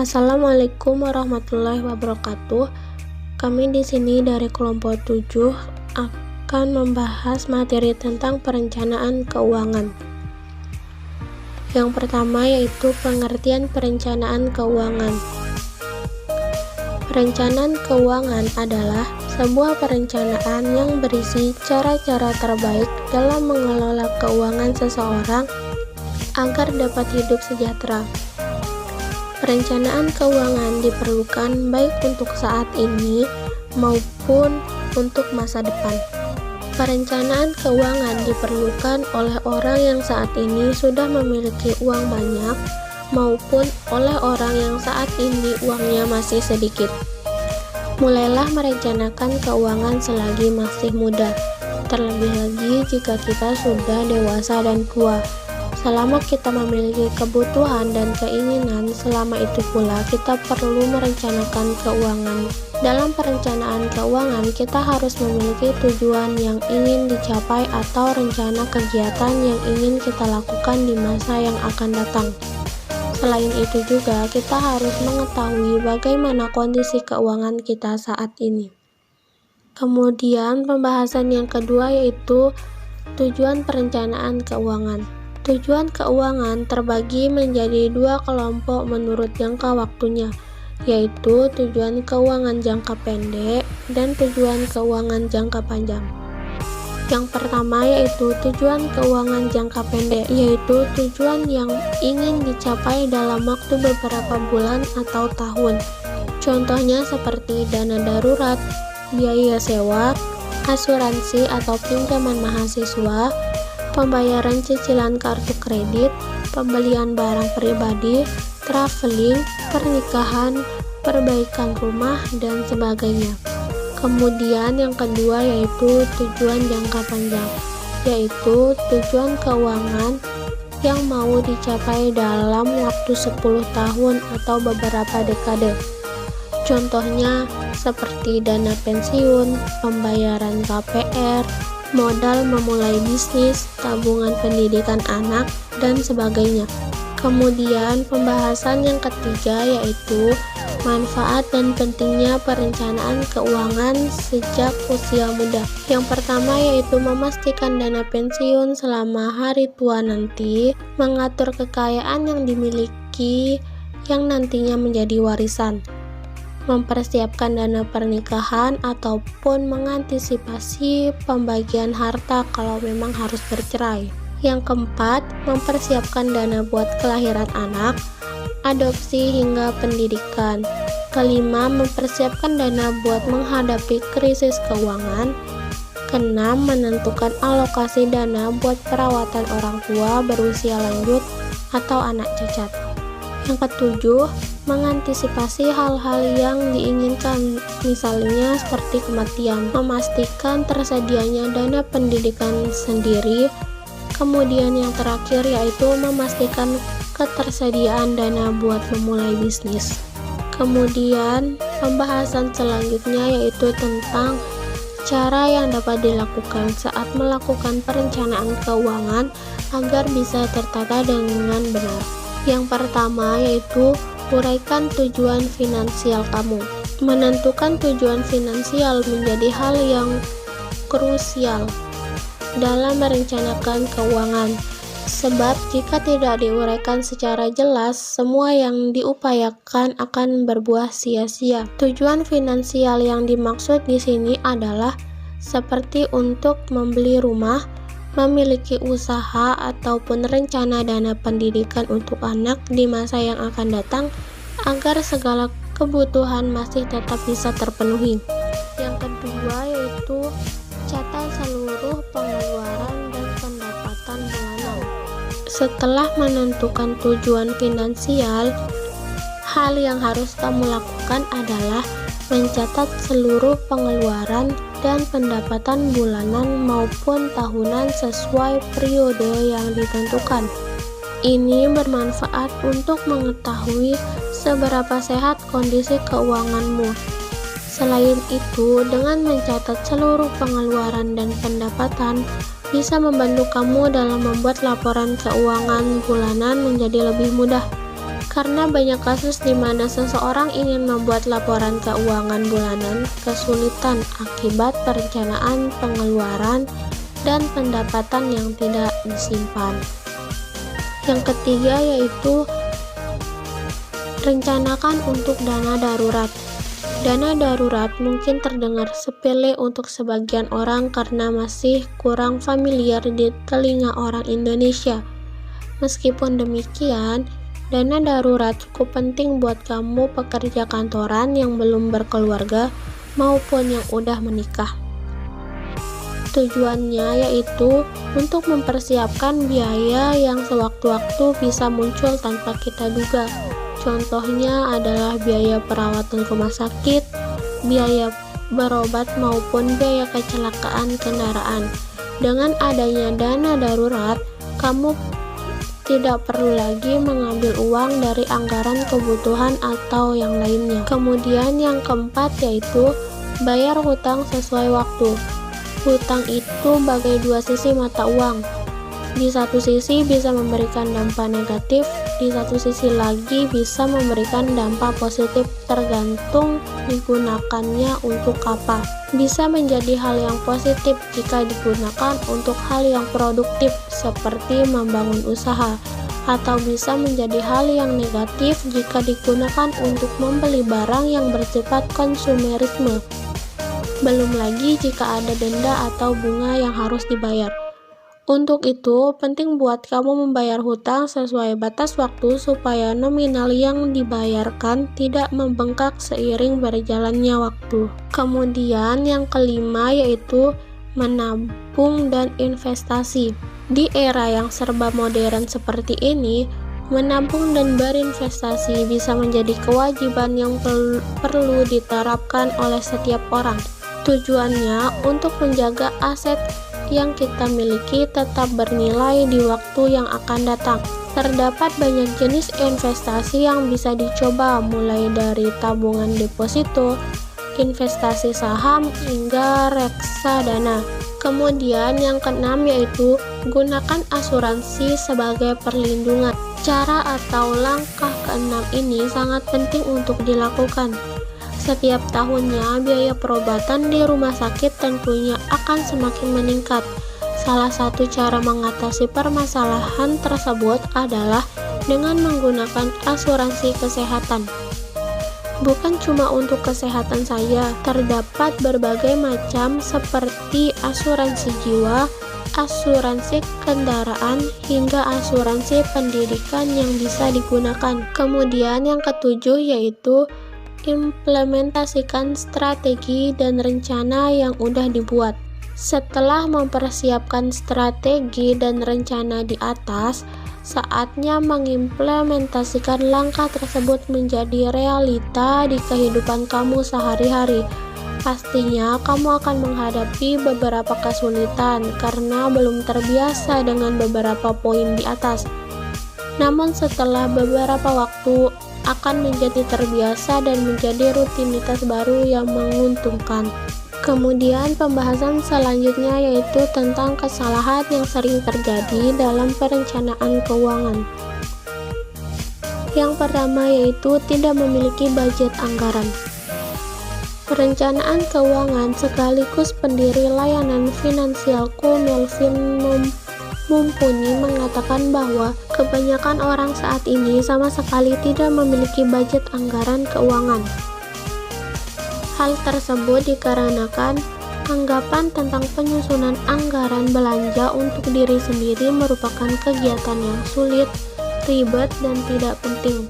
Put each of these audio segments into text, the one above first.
Assalamualaikum warahmatullahi wabarakatuh. Kami di sini dari kelompok 7 akan membahas materi tentang perencanaan keuangan. Yang pertama yaitu pengertian perencanaan keuangan. Perencanaan keuangan adalah sebuah perencanaan yang berisi cara-cara terbaik dalam mengelola keuangan seseorang agar dapat hidup sejahtera. Perencanaan keuangan diperlukan baik untuk saat ini maupun untuk masa depan. Perencanaan keuangan diperlukan oleh orang yang saat ini sudah memiliki uang banyak maupun oleh orang yang saat ini uangnya masih sedikit. Mulailah merencanakan keuangan selagi masih muda, terlebih lagi jika kita sudah dewasa dan tua. Selama kita memiliki kebutuhan dan keinginan, selama itu pula kita perlu merencanakan keuangan. Dalam perencanaan keuangan, kita harus memiliki tujuan yang ingin dicapai atau rencana kegiatan yang ingin kita lakukan di masa yang akan datang. Selain itu juga, kita harus mengetahui bagaimana kondisi keuangan kita saat ini. Kemudian, pembahasan yang kedua yaitu tujuan perencanaan keuangan. Tujuan keuangan terbagi menjadi dua kelompok menurut jangka waktunya, yaitu tujuan keuangan jangka pendek dan tujuan keuangan jangka panjang. Yang pertama yaitu tujuan keuangan jangka pendek, yaitu tujuan yang ingin dicapai dalam waktu beberapa bulan atau tahun. Contohnya seperti dana darurat, biaya sewa, asuransi atau pinjaman mahasiswa, pembayaran cicilan kartu kredit, pembelian barang pribadi, traveling, pernikahan, perbaikan rumah, dan sebagainya. Kemudian yang kedua yaitu tujuan jangka panjang, yaitu tujuan keuangan yang mau dicapai dalam waktu 10 tahun atau beberapa dekade. Contohnya seperti dana pensiun, pembayaran KPR, modal memulai bisnis, tabungan pendidikan anak, dan sebagainya. Kemudian pembahasan yang ketiga yaitu manfaat dan pentingnya perencanaan keuangan sejak usia muda. Yang pertama yaitu memastikan dana pensiun selama hari tua nanti, mengatur kekayaan yang dimiliki yang nantinya menjadi warisan, mempersiapkan dana pernikahan ataupun mengantisipasi pembagian harta kalau memang harus bercerai. Yang keempat, mempersiapkan dana buat kelahiran anak, adopsi hingga pendidikan. Kelima, mempersiapkan dana buat menghadapi krisis keuangan. Keenam, menentukan alokasi dana buat perawatan orang tua berusia lanjut atau anak cacat. Yang ketujuh, mengantisipasi hal-hal yang diinginkan, misalnya seperti kematian, memastikan tersedianya dana pendidikan sendiri. Kemudian yang terakhir yaitu memastikan ketersediaan dana buat memulai bisnis. Kemudian pembahasan selanjutnya yaitu tentang cara yang dapat dilakukan saat melakukan perencanaan keuangan agar bisa tertata dengan benar. Yang pertama yaitu uraikan tujuan finansial kamu. Menentukan tujuan finansial menjadi hal yang krusial dalam merencanakan keuangan, sebab jika tidak diuraikan secara jelas, semua yang diupayakan akan berbuah sia-sia. Tujuan finansial yang dimaksud di sini adalah seperti untuk membeli rumah, memiliki usaha, ataupun rencana dana pendidikan untuk anak di masa yang akan datang agar segala kebutuhan masih tetap bisa terpenuhi. Yang kedua yaitu catat seluruh pengeluaran dan pendapatan bulanan. Setelah menentukan tujuan finansial, hal yang harus kamu lakukan adalah mencatat seluruh pengeluaran dan pendapatan bulanan maupun tahunan sesuai periode yang ditentukan. Ini bermanfaat untuk mengetahui seberapa sehat kondisi keuanganmu. Selain itu, dengan mencatat seluruh pengeluaran dan pendapatan, bisa membantu kamu dalam membuat laporan keuangan bulanan menjadi lebih mudah. Karena banyak kasus di mana seseorang ingin membuat laporan keuangan bulanan, kesulitan akibat perencanaan pengeluaran dan pendapatan yang tidak disimpan. Yang ketiga yaitu rencanakan untuk dana darurat. Dana darurat mungkin terdengar sepele untuk sebagian orang karena masih kurang familiar di telinga orang Indonesia. Meskipun demikian, dana darurat cukup penting buat kamu pekerja kantoran yang belum berkeluarga maupun yang udah menikah. Tujuannya yaitu untuk mempersiapkan biaya yang sewaktu-waktu bisa muncul tanpa kita duga. Contohnya adalah biaya perawatan rumah sakit, biaya berobat maupun biaya kecelakaan kendaraan. Dengan adanya dana darurat, kamu tidak perlu lagi mengambil uang dari anggaran kebutuhan atau yang lainnya. Kemudian yang keempat yaitu bayar hutang sesuai waktu. Hutang itu bagai dua sisi mata uang. Di satu sisi bisa memberikan dampak negatif, di satu sisi lagi bisa memberikan dampak positif tergantung digunakannya untuk apa. Bisa menjadi hal yang positif jika digunakan untuk hal yang produktif seperti membangun usaha, atau bisa menjadi hal yang negatif jika digunakan untuk membeli barang yang bersifat konsumerisme. Belum lagi jika ada denda atau bunga yang harus dibayar. Untuk itu, penting buat kamu membayar hutang sesuai batas waktu supaya nominal yang dibayarkan tidak membengkak seiring berjalannya waktu. Kemudian yang kelima yaitu menabung dan investasi. Di era yang serba modern seperti ini, menabung dan berinvestasi bisa menjadi kewajiban yang perlu diterapkan oleh setiap orang. Tujuannya untuk menjaga aset yang kita miliki tetap bernilai di waktu yang akan datang. Terdapat banyak jenis investasi yang bisa dicoba, mulai dari tabungan deposito, investasi saham, hingga reksadana. Kemudian yang keenam yaitu gunakan asuransi sebagai perlindungan. Cara atau langkah keenam ini sangat penting untuk dilakukan. Setiap tahunnya, biaya perobatan di rumah sakit tentunya akan semakin meningkat. Salah satu cara mengatasi permasalahan tersebut adalah dengan menggunakan asuransi kesehatan. Bukan cuma untuk kesehatan saja, terdapat berbagai macam seperti asuransi jiwa, asuransi kendaraan, hingga asuransi pendidikan yang bisa digunakan. Kemudian yang ketujuh yaitu implementasikan strategi dan rencana yang udah dibuat. Setelah mempersiapkan strategi dan rencana di atas, saatnya mengimplementasikan langkah tersebut menjadi realita di kehidupan kamu sehari-hari. Pastinya kamu akan menghadapi beberapa kesulitan karena belum terbiasa dengan beberapa poin di atas. Namun setelah beberapa waktu akan menjadi terbiasa dan menjadi rutinitas baru yang menguntungkan. Kemudian pembahasan selanjutnya yaitu tentang kesalahan yang sering terjadi dalam perencanaan keuangan. Yang pertama yaitu tidak memiliki budget anggaran. Perencanaan keuangan sekaligus pendiri layanan finansialku Melvin Mumpuni mengatakan bahwa kebanyakan orang saat ini sama sekali tidak memiliki budget anggaran keuangan. Hal tersebut dikarenakan anggapan tentang penyusunan anggaran belanja untuk diri sendiri merupakan kegiatan yang sulit, ribet, dan tidak penting.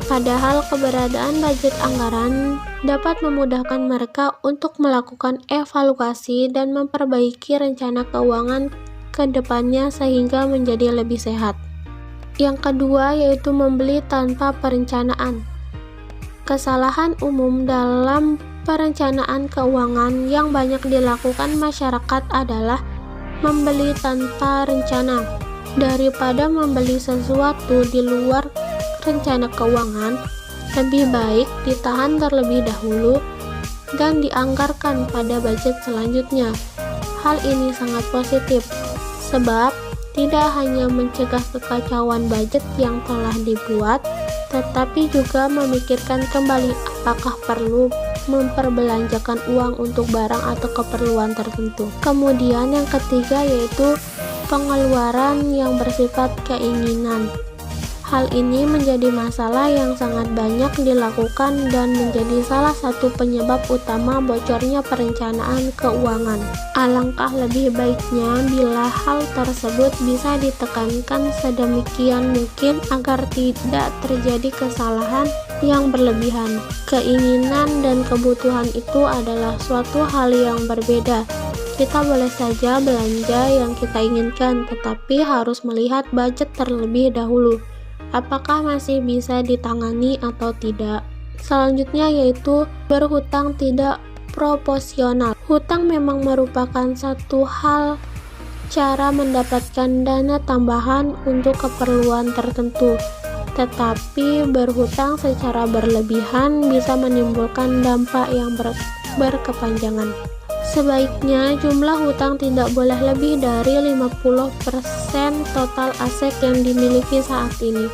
Padahal keberadaan budget anggaran dapat memudahkan mereka untuk melakukan evaluasi dan memperbaiki rencana keuangan ke depannya sehingga menjadi lebih sehat. Yang kedua yaitu membeli tanpa perencanaan. Kesalahan umum dalam perencanaan keuangan yang banyak dilakukan masyarakat adalah membeli tanpa rencana. Daripada membeli sesuatu di luar rencana keuangan, lebih baik ditahan terlebih dahulu dan dianggarkan pada budget selanjutnya. Hal ini sangat positif, sebab tidak hanya mencegah kekacauan budget yang telah dibuat, tetapi juga memikirkan kembali apakah perlu memperbelanjakan uang untuk barang atau keperluan tertentu. Kemudian yang ketiga yaitu pengeluaran yang bersifat keinginan. Hal ini menjadi masalah yang sangat banyak dilakukan dan menjadi salah satu penyebab utama bocornya perencanaan keuangan. Alangkah lebih baiknya bila hal tersebut bisa ditekankan sedemikian mungkin agar tidak terjadi kesalahan yang berlebihan. Keinginan dan kebutuhan itu adalah suatu hal yang berbeda. Kita boleh saja belanja yang kita inginkan, tetapi harus melihat budget terlebih dahulu. Apakah masih bisa ditangani atau tidak? Selanjutnya yaitu berhutang tidak proporsional. Hutang memang merupakan satu hal cara mendapatkan dana tambahan untuk keperluan tertentu. Tetapi berhutang secara berlebihan bisa menimbulkan dampak yang berkepanjangan. Sebaiknya jumlah hutang tidak boleh lebih dari 50% total aset yang dimiliki saat ini.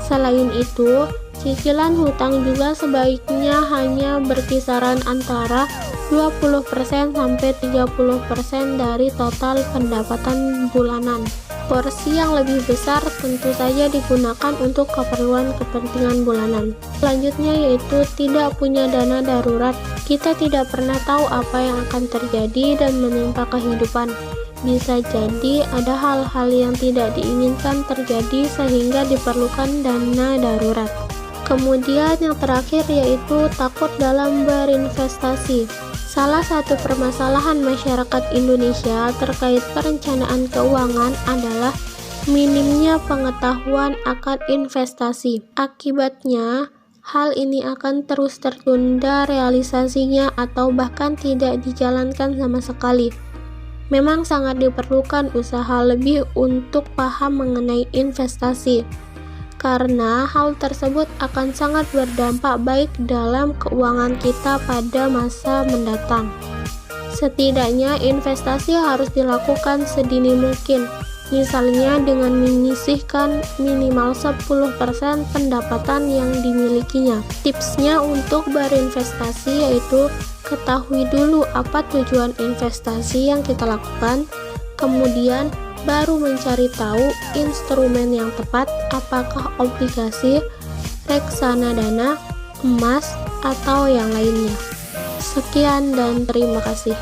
Selain itu, cicilan hutang juga sebaiknya hanya berkisaran antara 20% sampai 30% dari total pendapatan bulanan. Porsi yang lebih besar tentu saja digunakan untuk keperluan-kepentingan bulanan. Selanjutnya yaitu tidak punya dana darurat. Kita tidak pernah tahu apa yang akan terjadi dan menimpa kehidupan. Bisa jadi ada hal-hal yang tidak diinginkan terjadi sehingga diperlukan dana darurat. Kemudian yang terakhir yaitu takut dalam berinvestasi. Salah satu permasalahan masyarakat Indonesia terkait perencanaan keuangan adalah minimnya pengetahuan akan investasi. Akibatnya, hal ini akan terus tertunda realisasinya atau bahkan tidak dijalankan sama sekali. Memang sangat diperlukan usaha lebih untuk paham mengenai investasi, karena hal tersebut akan sangat berdampak baik dalam keuangan kita pada masa mendatang. Setidaknya investasi harus dilakukan sedini mungkin, misalnya dengan menyisihkan minimal 10% pendapatan yang dimilikinya. Tipsnya untuk berinvestasi yaitu ketahui dulu apa tujuan investasi yang kita lakukan, kemudian baru mencari tahu instrumen yang tepat, apakah obligasi, reksadana, emas, atau yang lainnya. Sekian dan terima kasih.